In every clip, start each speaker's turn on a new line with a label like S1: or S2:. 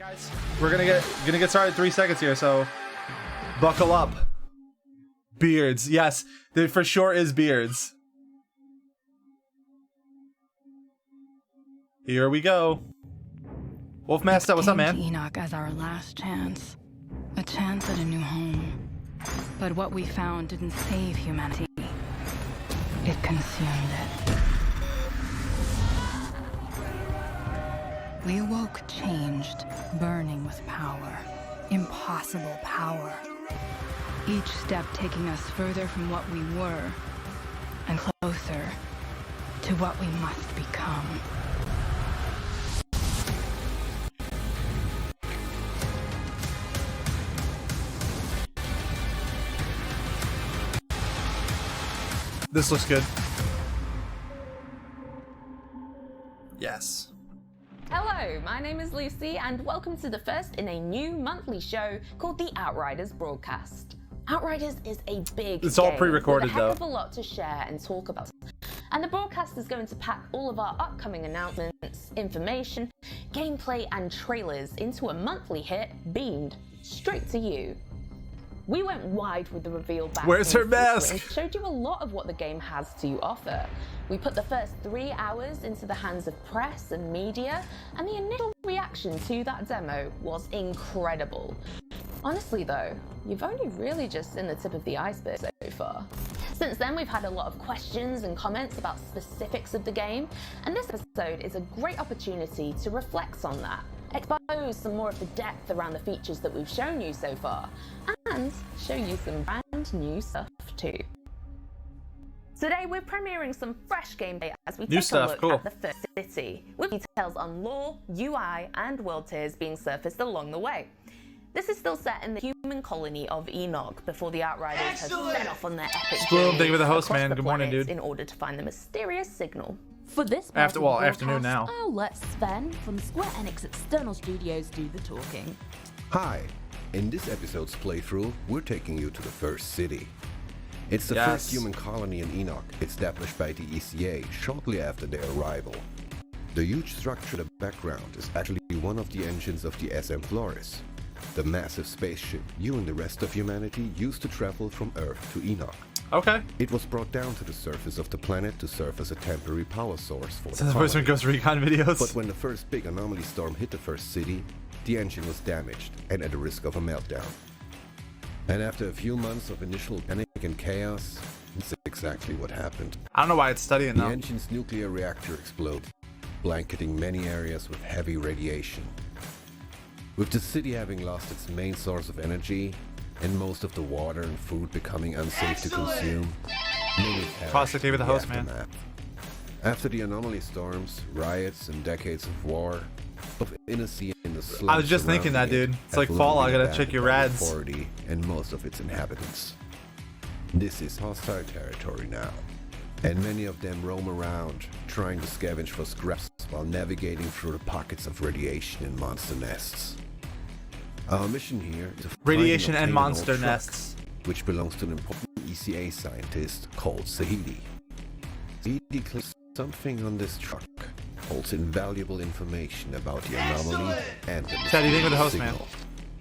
S1: Guys, we're gonna get started in 3 seconds here, so buckle up. Beards, yes, there for sure is beards. Here we go. Wolfmaster, what's up, man?
S2: Enoch as our last chance, a chance at a new home. But what we found didn't save humanity; it consumed it. We awoke changed, burning with power, impossible power. Each step taking us further from what we were, and closer to what we must become.
S1: This looks good. Yes.
S3: Hello, my name is Lucy and welcome to the first in a new monthly show called the Outriders Broadcast. Outriders is a big
S1: It's all
S3: game
S1: pre-recorded
S3: with a heck of
S1: though.
S3: a lot to share and talk about. And the broadcast is going to pack all of our upcoming announcements, information, gameplay and trailers into a monthly hit beamed straight to you. We went wide with the reveal back.
S1: Where's her mask?
S3: And showed you a lot of what the game has to offer. We put the first 3 hours into the hands of press and media, and the initial reaction to that demo was incredible. Honestly though, you've only really just seen the tip of the iceberg so far. Since then, we've had a lot of questions and comments about specifics of the game, and this episode is a great opportunity to reflect on that, expose some more of the depth around the features that we've shown you so far, and show you some brand new stuff too. Today we're premiering some fresh gameplay as we take a look at the first city, with details on lore, UI and world tiers being surfaced along the way. This is still set in the human colony of Enoch before the Outriders have set off on their epic
S1: Spoon, thank you for the host,
S3: across
S1: man.
S3: the
S1: Good morning,
S3: planets
S1: dude.
S3: in order to find the mysterious signal.
S4: For this part of the
S1: afternoon
S4: broadcast,
S1: now.
S4: I'll let Sven from Square Enix External Studios do the talking.
S5: Hi, in this episode's playthrough, we're taking you to the first city. It's the first human colony in Enoch, established by the ECA shortly after their arrival. The huge structure in the background is actually one of the engines of the SM Flores, the massive spaceship you and the rest of humanity used to travel from Earth to Enoch.
S1: Okay.
S5: It was brought down to the surface of the planet to serve as a temporary power source for
S1: So
S5: the
S1: the person goes recon videos.
S5: But when the first big anomaly storm hit the first city, the engine was damaged and at the risk of a meltdown. And after a few months of initial panic and chaos, that's exactly what happened.
S1: I don't know why it's studying
S5: The
S1: though.
S5: engine's nuclear reactor exploded, blanketing many areas with heavy radiation. With the city having lost its main source of energy, and most of the water and food becoming unsafe to consume, many
S1: Classic day with the host, man.
S5: After the anomaly storms, riots, and decades of war, of Innicy and the slums
S1: I was just thinking that, dude. It's like fall, I gotta check your rads.
S5: And most of its inhabitants. This is hostile territory now, and many of them roam around, trying to scavenge for scraps while navigating through the pockets of radiation and monster nests. Our mission here is to find
S1: Radiation and
S5: obtain an
S1: monster
S5: old truck,
S1: nests.
S5: which belongs to an important ECA scientist called Sahidi. Sahidi claims something on this truck holds invaluable information about the anomaly and the
S1: Teddy, thank you for the host,
S5: signal.
S1: man.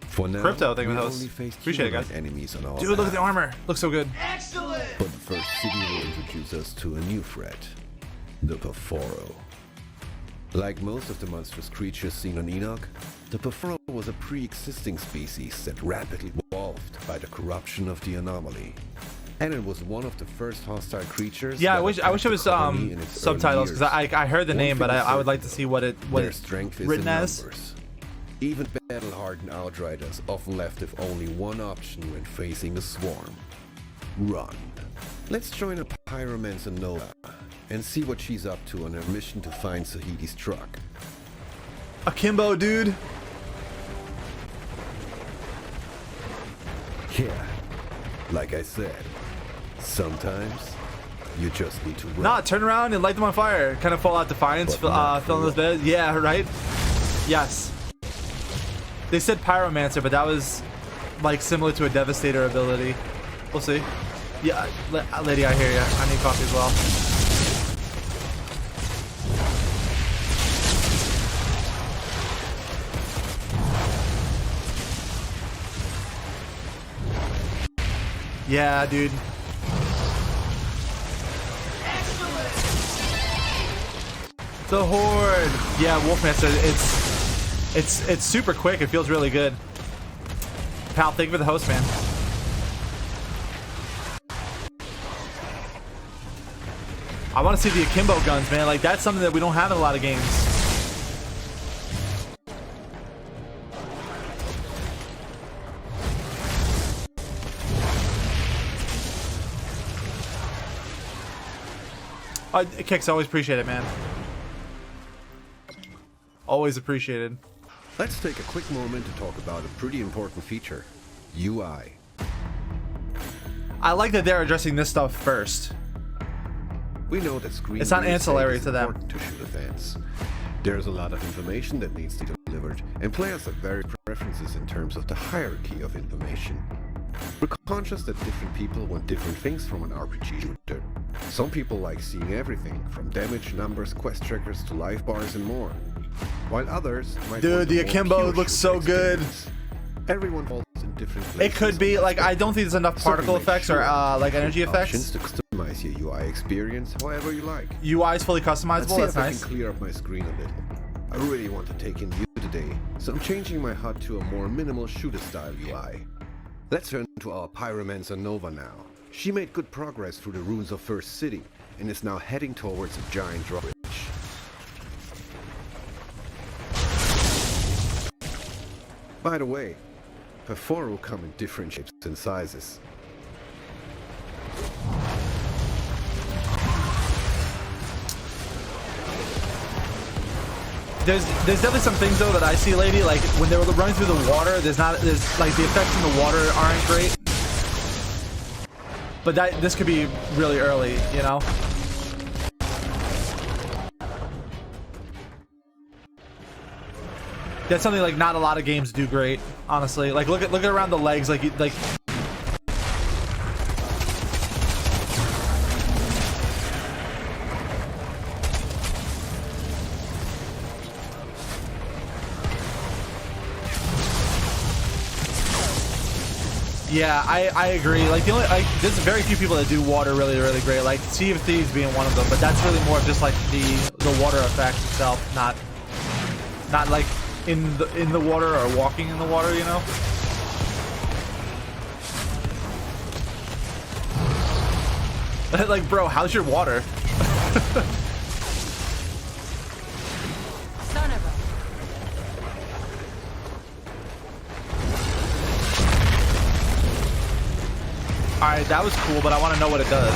S5: For now,
S1: Crypto, thank you for the
S5: we've
S1: host.
S5: only faced
S1: Appreciate it, guys.
S5: humanoid enemies on our
S1: Dude, look at the
S5: path.
S1: armor. Looks so good.
S5: But the first city will introduce us to a new threat, the Perforo. Like most of the monstrous creatures seen on Enoch, the Perforo was a pre-existing species that rapidly evolved by the corruption of the anomaly. And it was one of the first hostile creatures.
S1: Yeah,
S5: that
S1: I wish it
S5: attacked
S1: was
S5: the colony in its
S1: subtitles
S5: early
S1: because
S5: years.
S1: I heard the
S5: One
S1: name, but
S5: thing is
S1: I would like to
S5: certain,
S1: see what
S5: their
S1: it's
S5: strength is
S1: written
S5: in
S1: as.
S5: numbers. Even battle-hardened Outriders often left with only one option when facing a swarm: run. Let's join a pyromancer Nova and see what she's up to on her mission to find Sahidi's truck.
S1: Akimbo, dude.
S5: Yeah, like I said, sometimes you just need to run.
S1: Nah, turn around and light them on fire. Kind of Fallout Defiance,
S5: But not
S1: fill in those beds. Yeah, right? Yes. They said Pyromancer, but that was like similar to a Devastator ability. We'll see. Yeah, lady, I hear ya. I need coffee as well. Yeah, dude. The Horde. Yeah, Wolfmaster. It's super quick. It feels really good. Pal, thank you for the host, man. I want to see the akimbo guns, man. Like, that's something that we don't have in a lot of games. Kicks, always appreciate it, man. Always appreciated.
S5: Let's take a quick moment to talk about a pretty important feature, UI.
S1: I like that they're addressing this stuff first.
S5: We know that screen
S1: it's not
S5: real estate
S1: ancillary
S5: is
S1: to them.
S5: important to shooter fans. There's a lot of information that needs to be delivered, and players have varied preferences in terms of the hierarchy of information. We're conscious that different people want different things from an RPG shooter. Some people like seeing everything, from damage, numbers, quest trackers to life bars and more. While others might want
S1: the
S5: a more
S1: akimbo
S5: pure
S1: looks
S5: shooter
S1: so good.
S5: experience. Everyone falls in different places.
S1: It could be like, I don't think there's enough particle effects or like energy effects.
S5: Options to customize your UI experience however you like.
S1: UI is fully customizable.
S5: Let's
S1: That's
S5: see if I
S1: nice.
S5: can clear up my screen a little. I really want to take in view today, so I'm changing my HUD to a more minimal shooter style UI. Let's turn to our pyromancer Nova now. She made good progress through the ruins of First City and is now heading towards a giant drawbridge. By the way, her four will come in different shapes and sizes.
S1: There's definitely some things though that I see, lady. Like when they were running through the water, there's like the effects in the water aren't great. But this could be really early, you know. That's something like not a lot of games do great, honestly. Like look at around the legs, like. Yeah, I agree. Like there's very few people that do water really great. Like Sea of Thieves being one of them, but that's really more of just like the water effect itself, not like in the water or walking in the water, you know. Like, bro, how's your water? Alright, that was cool, but I want to know what it does.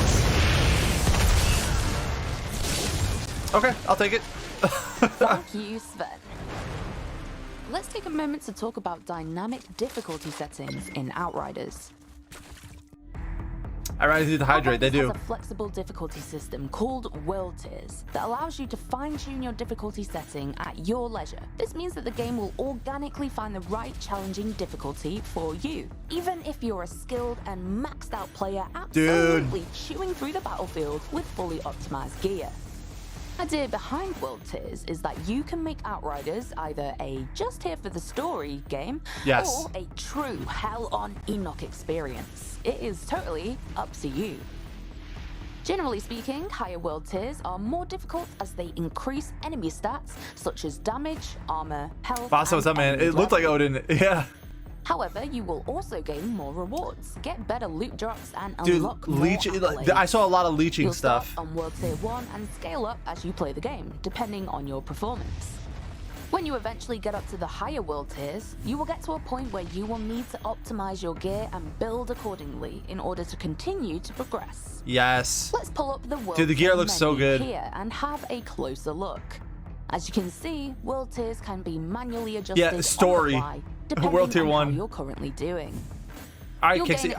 S1: Okay, I'll take it.
S4: Thank you, Sven. Let's take a moment to talk about dynamic difficulty settings in Outriders.
S1: Outriders need to hydrate, they do.
S4: Has a flexible difficulty system called world tiers that allows you to fine-tune your difficulty setting at your leisure. This means that the game will organically find the right challenging difficulty for you, even if you're a skilled and maxed out player absolutely chewing through the battlefield with fully optimized gear. The idea behind world tiers is that you can make Outriders either a just here for the story game, or a true hell on Enoch experience. It is totally up to you. Generally speaking, higher world tiers are more difficult as they increase enemy stats such as damage, armor, health,
S1: Boss, what's up, man? It looked like Odin. Yeah.
S4: However, you will also gain more rewards, get better loot drops, and unlock more
S1: accolades. I saw a lot of leeching
S4: You'll
S1: stuff.
S4: Start on World Tier 1 and scale up as you play the game, depending on your performance. When you eventually get up to the higher world tiers, you will get to a point where you will need to optimize your gear and build accordingly in order to continue to progress.
S1: Yes.
S4: Let's pull up the world
S1: Dude, the gear looks so good
S4: here and have a closer look. As you can see, world tiers can be manually adjusted.
S1: Yeah, story.
S4: On the fly, depending
S1: World Tier
S4: on
S1: 1.
S4: How you're currently doing.
S1: Alright, Kixie,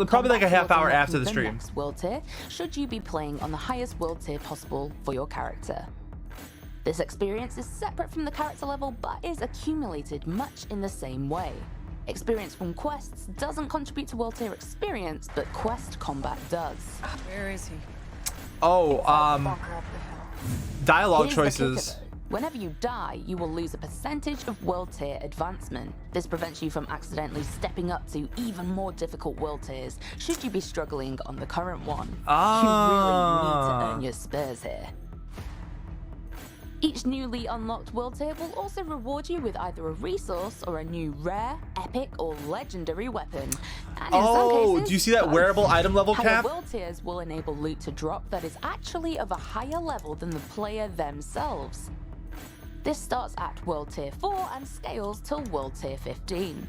S1: probably like a half hour after the stream.
S4: Next world tier, should you be playing on the highest world tier possible for your character. This experience is separate from the character level, but is accumulated much in the same way. Experience from quests doesn't contribute to world tier experience, but quest combat does.
S2: Where is he?
S1: Oh, dialogue choices.
S4: Whenever you die, you will lose a percentage of world tier advancement. This prevents you from accidentally stepping up to even more difficult world tiers should you be struggling on the current one. You really need to earn your spurs here. Each newly unlocked world tier will also reward you with either a resource or a new rare, epic, or legendary weapon. And in some cases,
S1: do you see that wearable item level
S4: higher
S1: cap?
S4: world tiers will enable loot to drop that is actually of a higher level than the player themselves. This starts at World Tier 4 and scales till World Tier 15.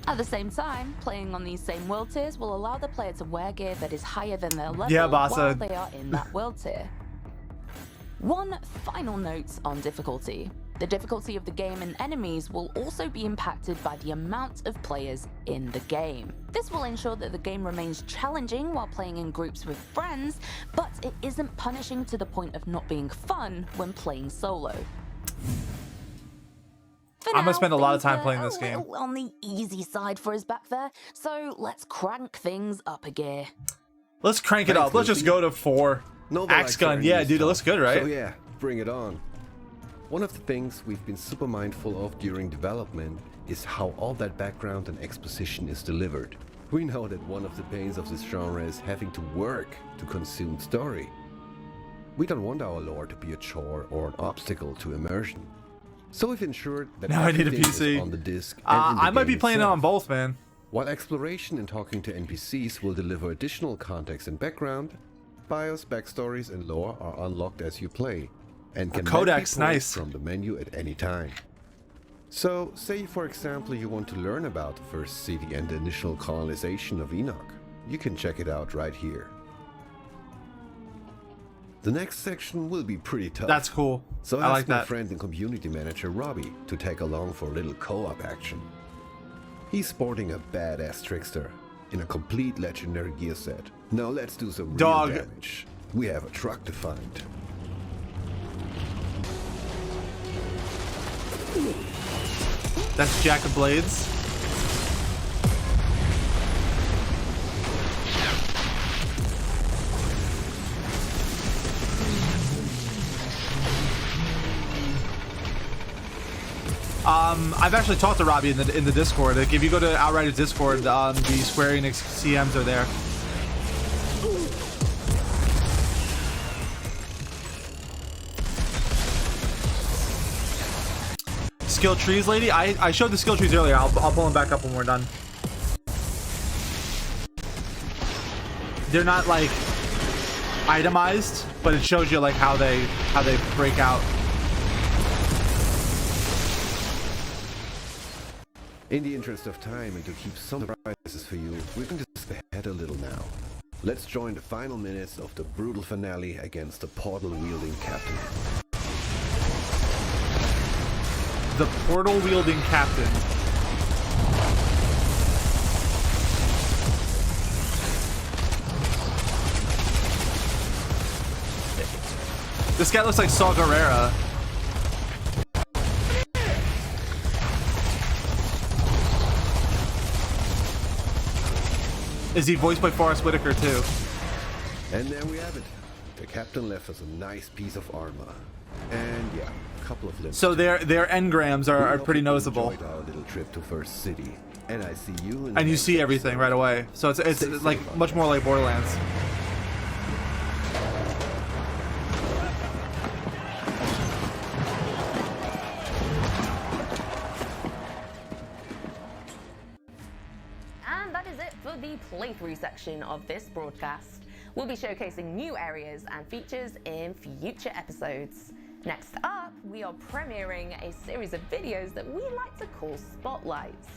S4: At the same time, playing on these same world tiers will allow the player to wear gear that is higher than their level while they are in that world tier. One final note on difficulty. The difficulty of the game and enemies will also be impacted by the amount of players in the game. This will ensure that the game remains challenging while playing in groups with friends, but it isn't punishing to the point of not being fun when playing solo.
S1: I'm gonna spend a lot of time playing this game.
S4: On the easy side for us back there, so let's crank things up a gear.
S1: Let's crank it up. Let's just go to 4. Axe gun, yeah, dude, it looks good, right?
S5: So yeah, bring it on. One of the things we've been super mindful of during development is how all that background and exposition is delivered. We know that one of the pains of this genre is having to work to consume story. We don't want our lore to be a chore or an obstacle to immersion. So we've ensured that
S1: now I need a
S5: everything
S1: PC.
S5: is on the disc and in the
S1: I might be
S5: game
S1: playing it
S5: itself.
S1: on both, man.
S5: While exploration and talking to NPCs will deliver additional context and background, BIOS, backstories, and lore are unlocked as you play, and can
S1: codex,
S5: be pulled
S1: nice.
S5: from the menu at any time. So, say for example you want to learn about the first city and the initial colonization of Enoch. You can check it out right here. The next section will be pretty tough.
S1: That's cool.
S5: So
S1: I like
S5: ask my
S1: that.
S5: friend and community manager Robbie to tag along for a little co-op action. He's sporting a badass trickster in a complete legendary gear set. Now let's do some real damage. We have a truck to find.
S1: That's Jack of Blades. I've actually talked to Robbie in the Discord. Like, if you go to Outriders Discord, the Square Enix CMs are there. Skill trees, lady. I showed the skill trees earlier. I'll pull them back up when we're done. They're not like itemized, but it shows you like how they break out.
S5: In the interest of time and to keep some surprises for you, we're going to skip ahead a little now. Let's join the final minutes of the brutal finale against the portal-wielding captain.
S1: The portal-wielding captain. This guy looks like Saw Gerrera. Is he voiced by Forrest Whitaker too?
S5: And there we have it. The captain left us a nice piece of armor. And yeah, a couple of limbs.
S1: So their engrams are pretty noticeable.
S5: Enjoyed our little trip to First City. And I see you in
S1: And you see everything right away. So it's like much more like Borderlands.
S3: And that is it for the playthrough section of this broadcast. We'll be showcasing new areas and features in future episodes. Next up, we are premiering a series of videos that we like to call spotlights.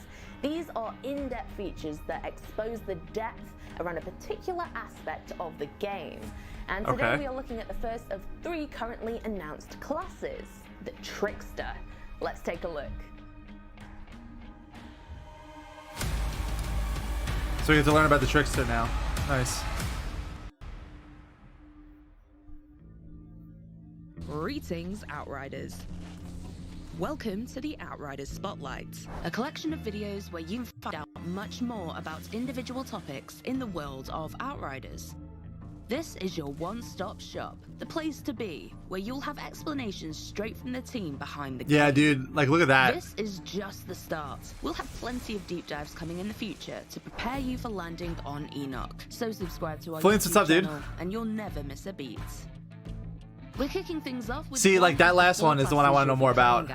S3: These are in-depth features that expose the depth around a particular aspect of the game. And today we are looking at the first of 3 currently announced classes, the TRICKSTER. Let's take a look.
S1: So we get to learn about the Trickster now. Nice.
S6: Greetings, Outriders. Welcome to the Outriders Spotlight, a collection of videos where you can find out much more about individual topics in the world of Outriders.
S4: This is your one-stop shop, the place to be, where you'll have explanations straight from the team behind the game.
S1: Yeah, dude, like look at that.
S4: This is just the start. We'll have plenty of deep dives coming in the future to prepare you for landing on Enoch. So subscribe to our
S1: Flints, what's up, dude?
S4: channel and you'll never miss a beat. We're kicking things off with
S1: See, like that last one is the one I want to know more about.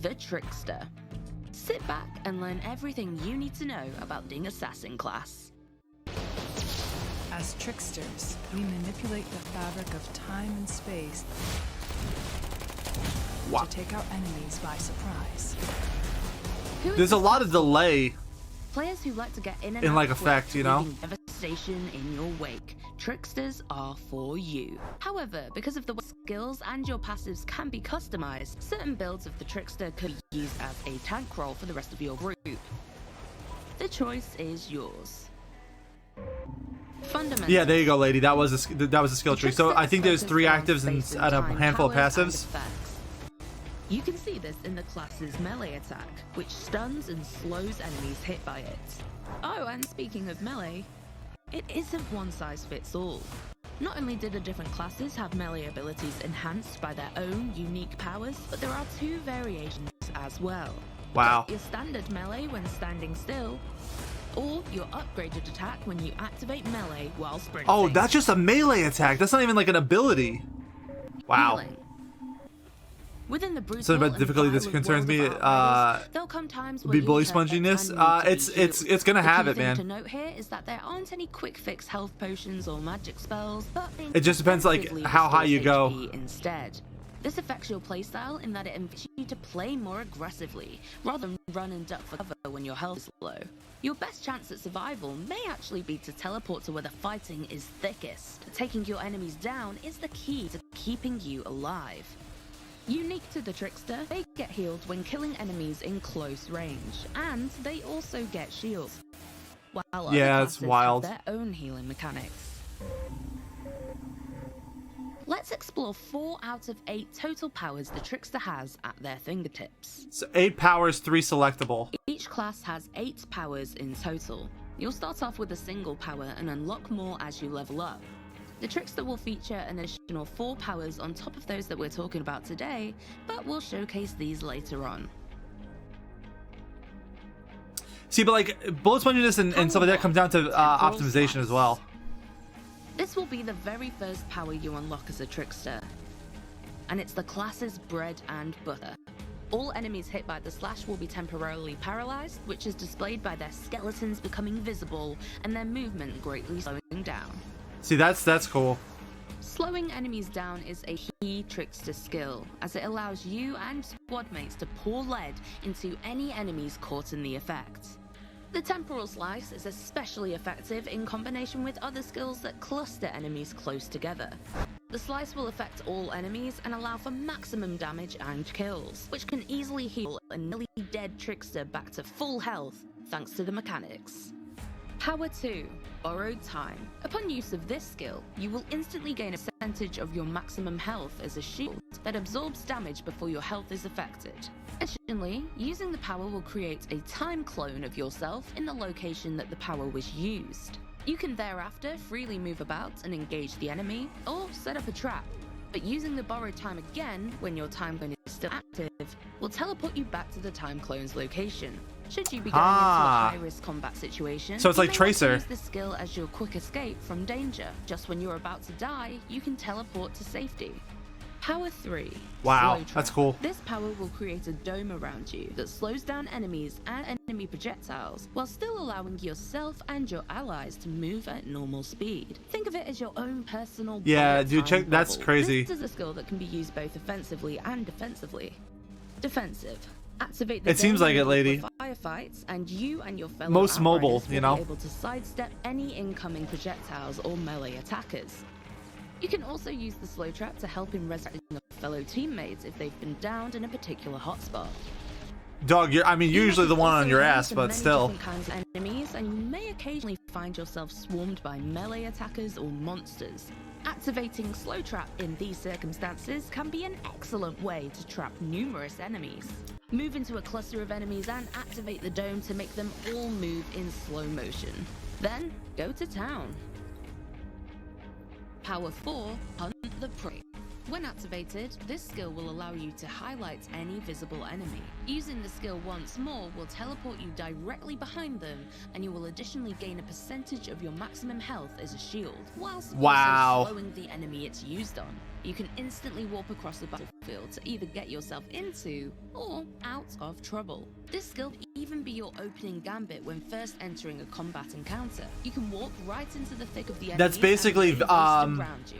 S4: The Trickster. Sit back and learn everything you need to know about the assassin class.
S7: As tricksters, we manipulate the fabric of time and space to take our enemies by surprise.
S1: There's a lot of delay
S4: Players who like to get in and
S1: in
S4: out
S1: like
S4: quick,
S1: effect, you know?
S4: leaving devastation in your wake. Tricksters are for you. However, because of the skills and your passives can be customized, certain builds of the Trickster could be used as a tank role for the rest of your group. The choice is yours. Fundamentals.
S1: Yeah, there you go, lady. That was a skill tree. So I think there's 3 actives and a handful of passives.
S4: You can see this in the class's melee attack, which stuns and slows enemies hit by it. Oh, and speaking of melee, it isn't one size fits all. Not only do the different classes have melee abilities enhanced by their own unique powers, but there are 2 variations as well.
S1: Wow.
S4: Your standard melee when standing still, or your upgraded attack when you activate melee while sprinting.
S1: Oh, that's just a melee attack. That's not even like an ability. Wow.
S4: Healing. Within the brutal
S1: Something about difficulty that concerns me.
S4: there'll come times
S1: Be
S4: when
S1: bully
S4: you'll hurt
S1: sponginess.
S4: and need to be
S1: It's
S4: healed.
S1: gonna have
S4: The
S1: it,
S4: key thing
S1: man.
S4: to note here is that there aren't any quick fix health potions or magic spells, but
S1: It just depends, like,
S4: effectively
S1: how high you
S4: restores
S1: go.
S4: HP instead. This affects your playstyle in that it invites you to play more aggressively, rather than run and duck for cover when your health is low. Your best chance at survival may actually be to teleport to where the fighting is thickest. Taking your enemies down is the key to keeping you alive. Unique to the Trickster, they get healed when killing enemies in close range, and they also get shields, while other
S1: Yeah, it's
S4: classes
S1: wild.
S4: have their own healing mechanics. Let's explore 4 out of 8 total powers the Trickster has at their fingertips.
S1: So 8 powers, 3 selectable.
S4: Each class has 8 powers in total. You'll start off with a single power and unlock more as you level up. The Trickster will feature an additional 4 powers on top of those that we're talking about today, but we'll showcase these later on.
S1: See, but like bullet sponginess and stuff like that comes down to optimization as well.
S4: This will be the very first power you unlock as a Trickster, and it's the class's bread and butter. All enemies hit by the slash will be temporarily paralyzed, which is displayed by their skeletons becoming visible and their movement greatly slowing down.
S1: See, that's cool.
S4: Slowing enemies down is a key Trickster skill, as it allows you and squad mates to pour lead into any enemies caught in the effect. The temporal slice is especially effective in combination with other skills that cluster enemies close together. The slice will affect all enemies and allow for maximum damage and kills, which can easily heal a nearly dead Trickster back to full health thanks to the mechanics. Power 2, Borrowed Time. Upon use of this skill, you will instantly gain a percentage of your maximum health as a shield that absorbs damage before your health is affected. Additionally, using the power will create a time clone of yourself in the location that the power was used. You can thereafter freely move about and engage the enemy, or set up a trap. But using the borrowed time again, when your time clone is still active, will teleport you back to the time clone's location. Should you be going into a high-risk combat situation,
S1: so it's like
S4: you may want to
S1: Tracer.
S4: use this skill as your quick escape from danger. Just when you're about to die, you can teleport to safety. Power 3.
S1: Wow,
S4: Slow Trap.
S1: that's cool.
S4: This power will create a dome around you that slows down enemies and enemy projectiles, while still allowing yourself and your allies to move at normal speed. Think of it as your own personal
S1: Yeah,
S4: bullet
S1: dude,
S4: time
S1: check. That's
S4: bubble.
S1: crazy.
S4: This is a skill that can be used both offensively and defensively. Defensive. Activate the
S1: It seems
S4: dome
S1: like it, lady.
S4: for firefights, and you and your fellow
S1: Most mobile,
S4: Outriders
S1: you
S4: will
S1: know?
S4: be able to sidestep any incoming projectiles or melee attackers. You can also use the slow trap to help in resurrecting fellow teammates if they've been downed in a particular hotspot.
S1: Dog, I mean,
S4: You
S1: usually the
S4: must
S1: one
S4: also
S1: on your
S4: run
S1: ass,
S4: into
S1: but
S4: many
S1: still.
S4: different kinds of enemies, and you may occasionally find yourself swarmed by melee attackers or monsters. Activating slow trap in these circumstances can be an excellent way to trap numerous enemies. Move into a cluster of enemies and activate the dome to make them all move in slow motion. Then, go to town.
S6: Power 4, Hunt the Prey. When activated, this skill will allow you to highlight any visible enemy. Using the skill once more will teleport you directly behind them, and you will additionally gain a percentage of your maximum health as a shield, whilst also slowing the enemy it's used on. You can instantly warp across the battlefield to either get yourself into or out of trouble. This skill can even be your opening gambit when first entering a combat encounter. You can walk right into the thick of the enemy.
S1: That's basically
S6: around you.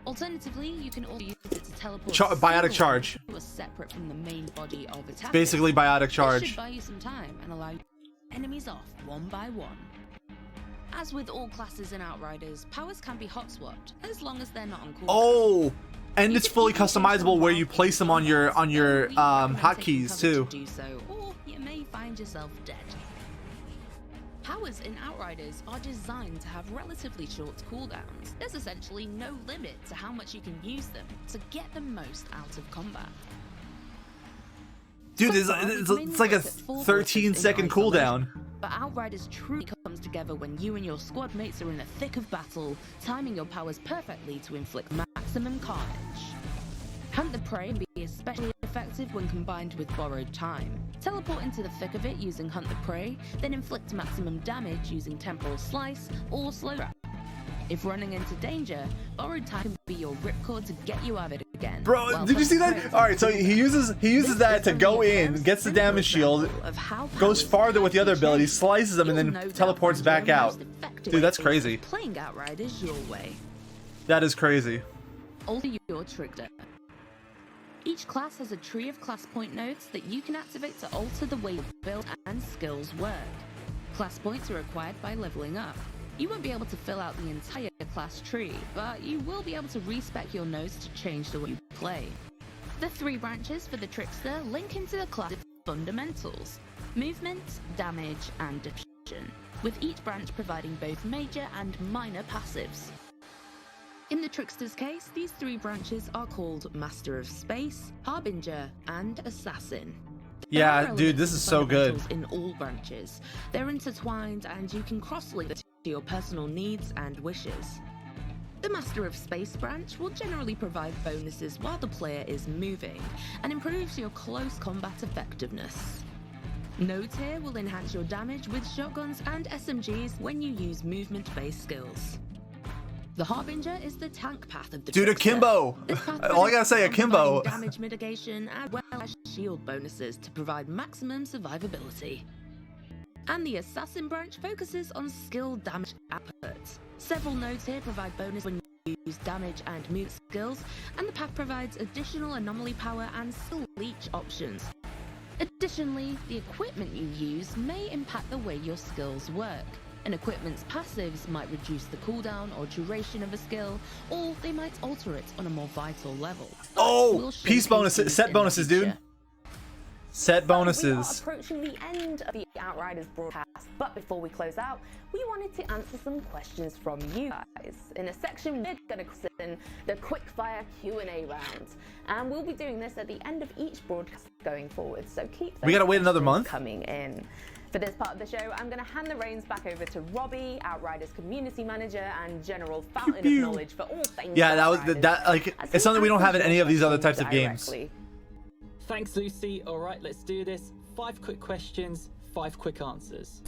S6: Alternatively, you can also use it to teleport
S1: biotic charge.
S6: who are separate from the main body of attackers.
S1: Basically biotic charge.
S6: This should buy you some time and allow you to get enemies off one by one. As with all classes in Outriders, powers can be hot swapped as long as they're not on cooldown.
S1: Oh, and it's fully customizable where you place them on your hotkeys too.
S6: Do so, or you may find yourself dead. Powers in Outriders are designed to have relatively short cooldowns. There's essentially no limit to how much you can use them to get the most out of combat.
S1: Dude, it's like a 13-second cooldown.
S6: But Outriders truly comes together when you and your squad mates are in the thick of battle, timing your powers perfectly to inflict maximum carnage. Hunt the Prey can be especially effective when combined with Borrowed Time. Teleport into the thick of it using Hunt the Prey, then inflict maximum damage using Temporal Slice or Slow Wrap. If running into danger, Borrowed Time can be your ripcord to get you out of it again.
S1: Bro, did you see that? Alright, so he uses that to go in, gets the damage shield, goes farther with the other ability, slices them, and then teleports back out. Dude, that's crazy.
S6: Playing Outriders your way.
S1: That is crazy.
S6: Alter your TRICKSTER. Each class has a tree of class point nodes that you can activate to alter the way your build and skills work. Class points are acquired by leveling up. You won't be able to fill out the entire class tree, but you will be able to respec your nodes to change the way you play. The 3 branches for the TRICKSTER link into the class fundamentals: movement, damage, and defense, with each branch providing both major and minor passives. In the TRICKSTER's case, these 3 branches are called Master of Space, Harbinger, and Assassin.
S1: Yeah, dude, this is so good.
S6: In all branches, they're intertwined, and you can cross-link to your personal needs and wishes. The Master of Space branch will generally provide bonuses while the player is moving, and improves your close combat effectiveness. Nodes here will enhance your damage with shotguns and SMGs when you use movement-based skills. The Harbinger is the tank path of the
S1: Dude, akimbo! All I gotta say, akimbo!
S6: Damage mitigation as well as shield bonuses to provide maximum survivability. And the Assassin branch focuses on skill damage output. Several nodes here provide bonus when you use damage and move skills, and the path provides additional anomaly power and skill leech options. Additionally, the equipment you use may impact the way your skills work. An equipment's passives might reduce the cooldown or duration of a skill, or they might alter it on a more vital level.
S1: Oh, piece bonuses, set bonuses, dude. Set bonuses.
S3: We are approaching the end of the Outriders broadcast, but before we close out, we wanted to answer some questions from you guys. In a section, we're going to question the quickfire Q&A round, and we'll be doing this at the end of each broadcast going forward. So keep those
S1: we gotta wait another month
S3: coming in. For this part of the show, I'm going to hand the reins back over to Robbie, Outriders community manager and general fountain of knowledge for all things.
S1: Yeah, it's something we don't have in any of these other types of games.
S8: Thanks, Lucy. All right, let's do this. 5 quick questions, 5 quick answers.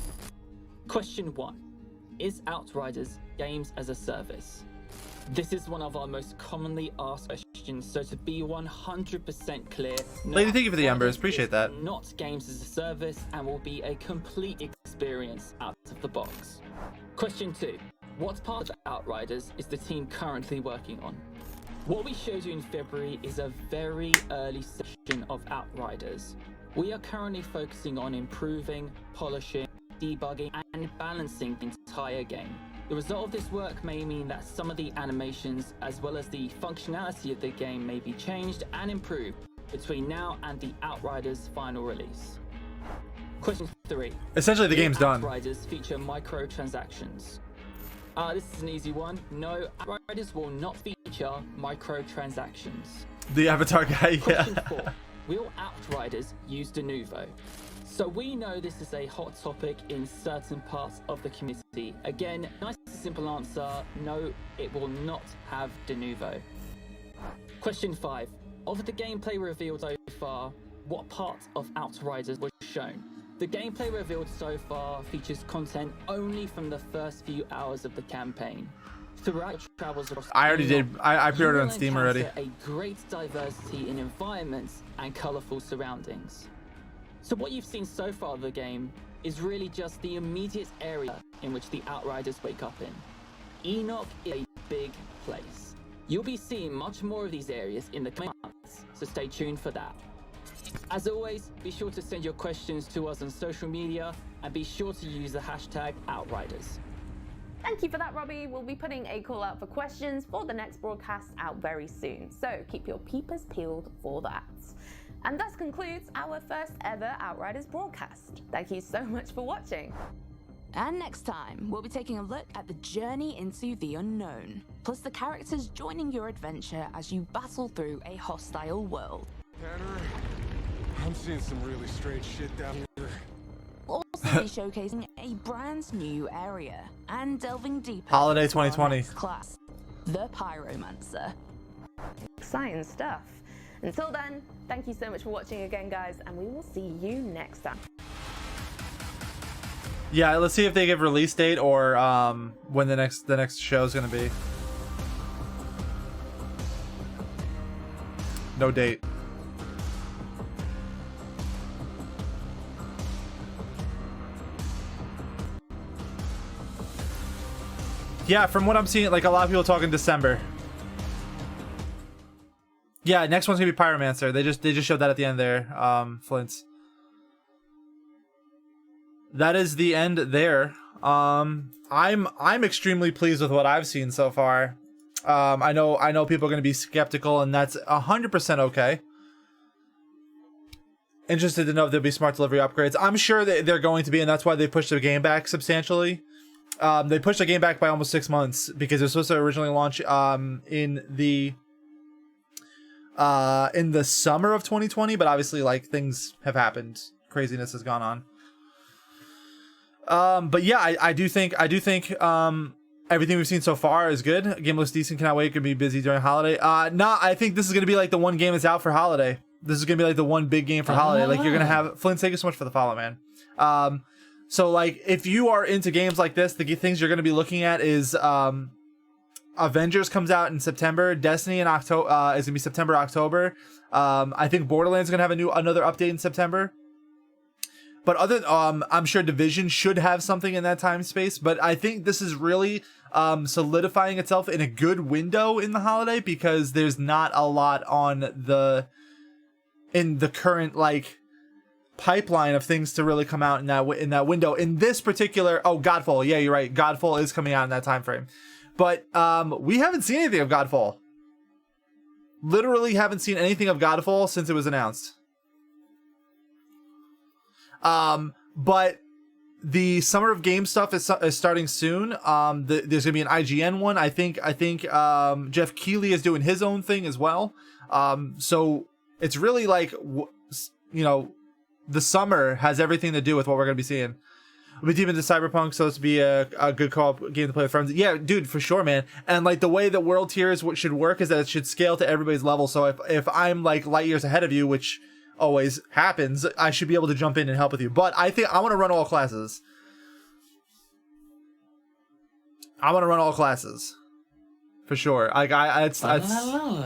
S8: Question 1. Is Outriders games as a service? This is one of our most commonly asked questions, so to be 100% clear,
S1: Lady, thank you for the embers. Appreciate that.
S8: Not games as a service and will be a complete experience out of the box. Question 2. What part of Outriders is the team currently working on? What we showed you in February is a very early section of Outriders. We are currently focusing on improving, polishing, debugging, and balancing the entire game. The result of this work may mean that some of the animations as well as the functionality of the game may be changed and improved between now and the Outriders final release. Question 3.
S1: Essentially, the game's done.
S8: Outriders feature microtransactions. This is an easy one. No, Outriders will not feature microtransactions.
S1: The Avatar guy, yeah.
S8: Question 4. Will Outriders use de novo? So we know this is a hot topic in certain parts of the community. Again, nice to simple answer, no, it will not have de novo. Question 5. Of the gameplay revealed so far, what part of Outriders was shown? The gameplay revealed so far features content only from the first few hours of the campaign. Throughout your travels across
S1: I already did. I pre-ordered on
S8: you will
S1: Steam already.
S8: encounter a great diversity in environments and colourful surroundings. So what you've seen so far of the game is really just the immediate area in which the Outriders wake up in. Enoch is a big place. You'll be seeing much more of these areas in the coming months, so stay tuned for that. As always, be sure to send your questions to us on social media and be sure to use the hashtag Outriders.
S3: Thank you for that, Robbie. We'll be putting a call out for questions for the next broadcast out very soon, so keep your peepers peeled for that. And thus concludes our first ever Outriders broadcast. Thank you so much for watching.
S4: And next time, we'll be taking a look at the journey into the unknown, plus the characters joining your adventure as you battle through a hostile world.
S9: Tanner, I'm seeing some really strange shit down here.
S4: We'll also be showcasing a brand new area and delving deeper
S1: Holiday
S4: into our
S1: 2020.
S4: next class, the Pyromancer.
S3: Exciting stuff. Until then, thank you so much for watching again, guys, and we will see you next time.
S1: Yeah, let's see if they give release date or when the next show is gonna be. No date. Yeah, from what I'm seeing, like a lot of people talking December. Yeah, next one's gonna be Pyromancer. They just showed that at the end there, Flints. That is the end there. I'm extremely pleased with what I've seen so far. I know people are gonna be skeptical, and that's 100% okay. Interested to know if there'll be smart delivery upgrades. I'm sure that they're going to be, and that's why they pushed the game back substantially. They pushed the game back by almost 6 months because it was supposed to originally launch in the summer of 2020, but obviously like things have happened, craziness has gone on. But yeah, I do think everything we've seen so far is good. Game looks decent. Cannot wait. Gonna be busy during holiday. I think this is gonna be like the one game that's out for holiday. This is gonna be like the one big game for holiday. Like you're gonna have Flint. Thank you so much for the follow, man. So like if you are into games like this, the things you're gonna be looking at is Avengers comes out in September. Destiny in October is gonna be September, October. I think Borderlands is gonna have another update in September. But I'm sure Division should have something in that time space. But I think this is really solidifying itself in a good window in the holiday because there's not a lot in the current like pipeline of things to really come out in that window. In this particular, Godfall, yeah, you're right. Godfall is coming out in that time frame. But we haven't seen anything of Godfall. Literally haven't seen anything of Godfall since it was announced. But the Summer of Game stuff is starting soon. There's gonna be an IGN one. I think Jeff Keighley is doing his own thing as well. So it's really like the summer has everything to do with what we're gonna be seeing. We'll be deep into Cyberpunk, so it's be a good co-op game to play with friends. Yeah, dude, for sure, man. And like the way the world tiers should work is that it should scale to everybody's level. So if I'm like light years ahead of you, which always happens, I should be able to jump in and help with you. But I think I want to run all classes. For sure. Like that's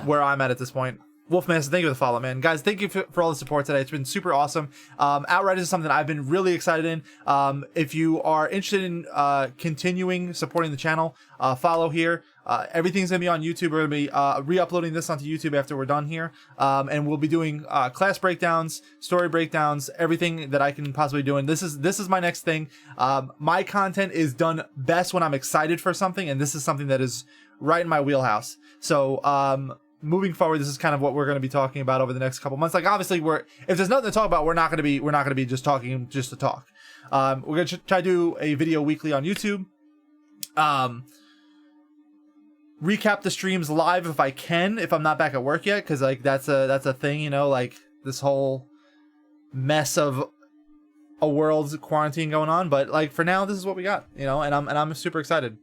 S1: where I'm at this point. Wolfman, thank you for the follow, man. Guys, thank you for all the support today. It's been super awesome. Outriders is something I've been really excited in. If you are interested in continuing supporting the channel, follow here. Everything's going to be on YouTube. We're going to be re-uploading this onto YouTube after we're done here. And we'll be doing class breakdowns, story breakdowns, everything that I can possibly do. And this is my next thing. My content is done best when I'm excited for something, and this is something that is right in my wheelhouse. So, moving forward, this is kind of what we're going to be talking about over the next couple months. Like, obviously, if there's nothing to talk about, we're not going to be just talking just to talk. We're going to try to do a video weekly on YouTube. Recap the streams live if I can, if I'm not back at work yet, because like that's a thing, like this whole mess of a world's quarantine going on. But like for now, this is what we got, and I'm super excited.